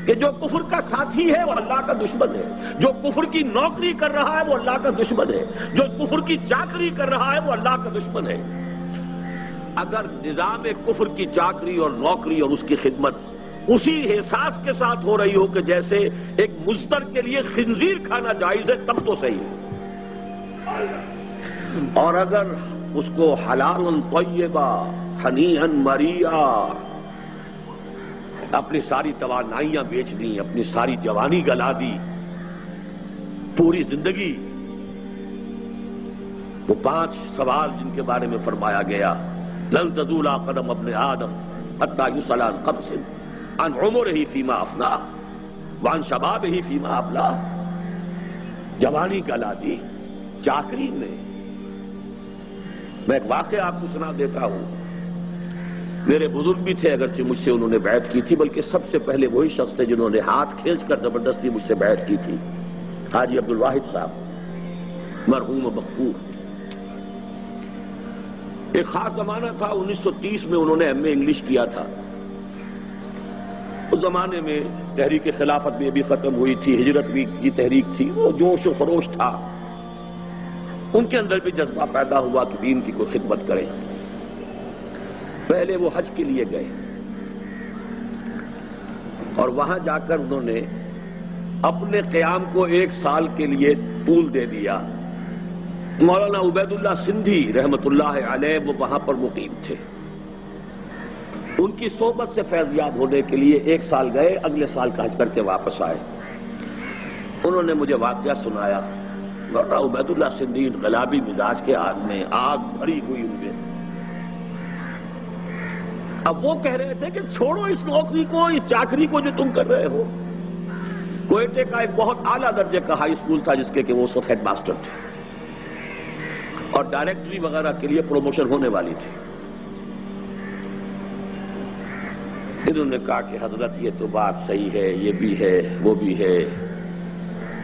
کہ جو کفر کا ساتھی ہے وہ اللہ کا دشمن ہے، جو کفر کی نوکری کر رہا ہے وہ اللہ کا دشمن ہے، جو کفر کی چاکری کر رہا ہے وہ اللہ کا دشمن ہے۔ اگر نظام کفر کی چاکری اور نوکری اور اس کی خدمت اسی احساس کے ساتھ ہو رہی ہو کہ جیسے ایک مزدر کے لیے خنزیر کھانا جائز ہے، تب تو صحیح ہے۔ اور اگر اس کو حلال طیبہ ہنیئا مریا، اپنی ساری توانائیاں بیچ دیں، اپنی ساری جوانی گلا دی، پوری زندگی، وہ 5 سوال جن کے بارے میں فرمایا گیا لن تزول قدم ابن آدم حتی یسأل عن خمس عن عمرہ فیما افناہ وعن شبابہ فیما ابلاہ، جوانی گلا دی چاکری میں۔ میں ایک واقعہ آپ کو سنا دیتا ہوں، میرے بزرگ بھی تھے اگرچہ مجھ سے انہوں نے بیعت کی تھی، بلکہ سب سے پہلے وہی شخص تھے جنہوں نے ہاتھ کھینچ کر زبردستی مجھ سے بیعت کی تھی، حاجی عبدالواحد صاحب مرحوم مغفور۔ ایک خاص زمانہ تھا، 1930 میں انہوں نے ایم اے انگلش کیا تھا۔ اس زمانے میں تحریک خلافت بھی ابھی ختم ہوئی تھی، ہجرت بھی کی تحریک تھی، وہ جوش و خروش تھا، ان کے اندر بھی جذبہ پیدا ہوا کہ دین کی کوئی خدمت کریں۔ پہلے وہ حج کے لیے گئے اور وہاں جا کر انہوں نے اپنے قیام کو 1 سال کے لیے طول دے دیا۔ مولانا عبید اللہ سندھی رحمت اللہ علیہ وہ وہاں پر مقیم تھے، ان کی صحبت سے فیضیاب ہونے کے لیے 1 سال گئے، اگلے سال کا حج کر کے واپس آئے۔ انہوں نے مجھے واقعہ سنایا، مولانا عبید اللہ سندھی انقلابی مزاج کے آدمی، آگ بھری ہوئی ان میں۔ اب وہ کہہ رہے تھے کہ چھوڑو اس نوکری کو، اس چاکری کو جو تم کر رہے ہو۔ کوئٹے کا ایک بہت اعلیٰ درجے کا ہائی اسکول تھا جس کے کہ وہ اس وقت ہیڈ ماسٹر تھے اور ڈائریکٹری وغیرہ کے لیے پروموشن ہونے والی تھی۔ انہوں نے کہا کہ حضرت یہ تو بات صحیح ہے، یہ بھی ہے وہ بھی ہے،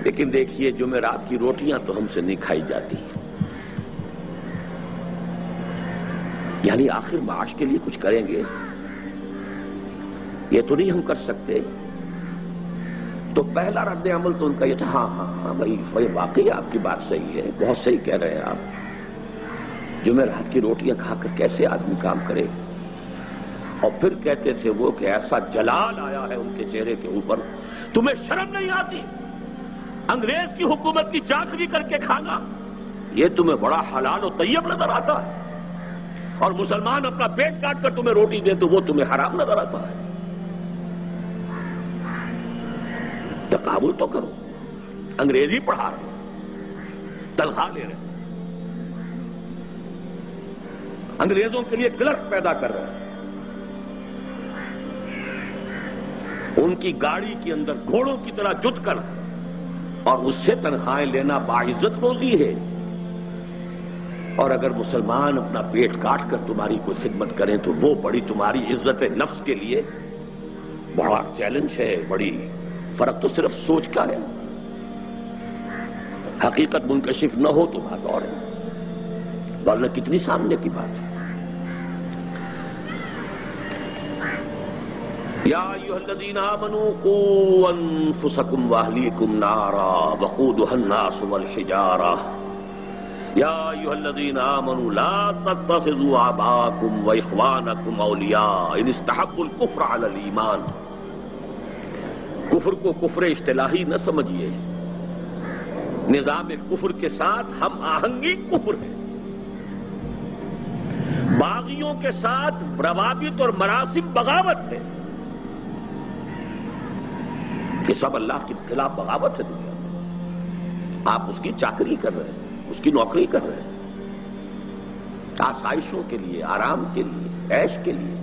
لیکن دیکھیے جمعرات کی روٹیاں تو ہم سے نہیں کھائی جاتی، یعنی آخر معاش کے لیے کچھ کریں گے، یہ تو نہیں ہم کر سکتے۔ تو پہلا رد عمل تو ان کا یہ تھا، ہاں بھائی واقعی آپ کی بات صحیح ہے، بہت صحیح کہہ رہے ہیں آپ، جمعرات کی روٹیاں کھا کر کیسے آدمی کام کرے۔ اور پھر کہتے تھے وہ کہ ایسا جلال آیا ہے ان کے چہرے کے اوپر، تمہیں شرم نہیں آتی انگریز کی حکومت کی چاکری کر کے کھانا، یہ تمہیں بڑا حلال و طیب نظر آتا ہے، اور مسلمان اپنا پیٹ کاٹ کر تمہیں روٹی دے تو وہ تمہیں حرام نظر آتا ہے۔ تقابل تو کرو، انگریزی پڑھا رہے، تنخواہ لے رہے، انگریزوں کے لیے کلرک پیدا کر رہے ہیں، ان کی گاڑی کے اندر گھوڑوں کی طرح جت کر اور اس سے تنخواہیں لینا باعزت روزی ہے۔ اور اگر مسلمان اپنا پیٹ کاٹ کر تمہاری کوئی خدمت کریں تو وہ بڑی تمہاری عزت نفس کے لیے بڑا چیلنج ہے، بڑی فرق تو صرف سوچ کا ہے، حقیقت منکشف نہ ہو تو بات اور ہے، ورنہ کتنی سامنے کی بات ہے۔ یا ایھا الذین آمنوا قوا انفسکم واہلیکم نارا وقودھا الناس والحجارہ یا ایھا الذین آمنوا لا تتخذوا آباءکم واخوانکم اولیاء ان استحبوا الکفر علی الایمان۔ کفر کو کفر اصطلاحی نہ سمجھیے، نظام کفر کے ساتھ ہم آہنگی کفر ہے، باغیوں کے ساتھ روابط اور مراسم بغاوت ہے، یہ سب اللہ کے خلاف بغاوت ہے۔ دنیا میں آپ اس کی چاکری کر رہے ہیں، اس کی نوکری کر رہے ہیں، آسائشوں کے لیے، آرام کے لیے، عیش کے لیے،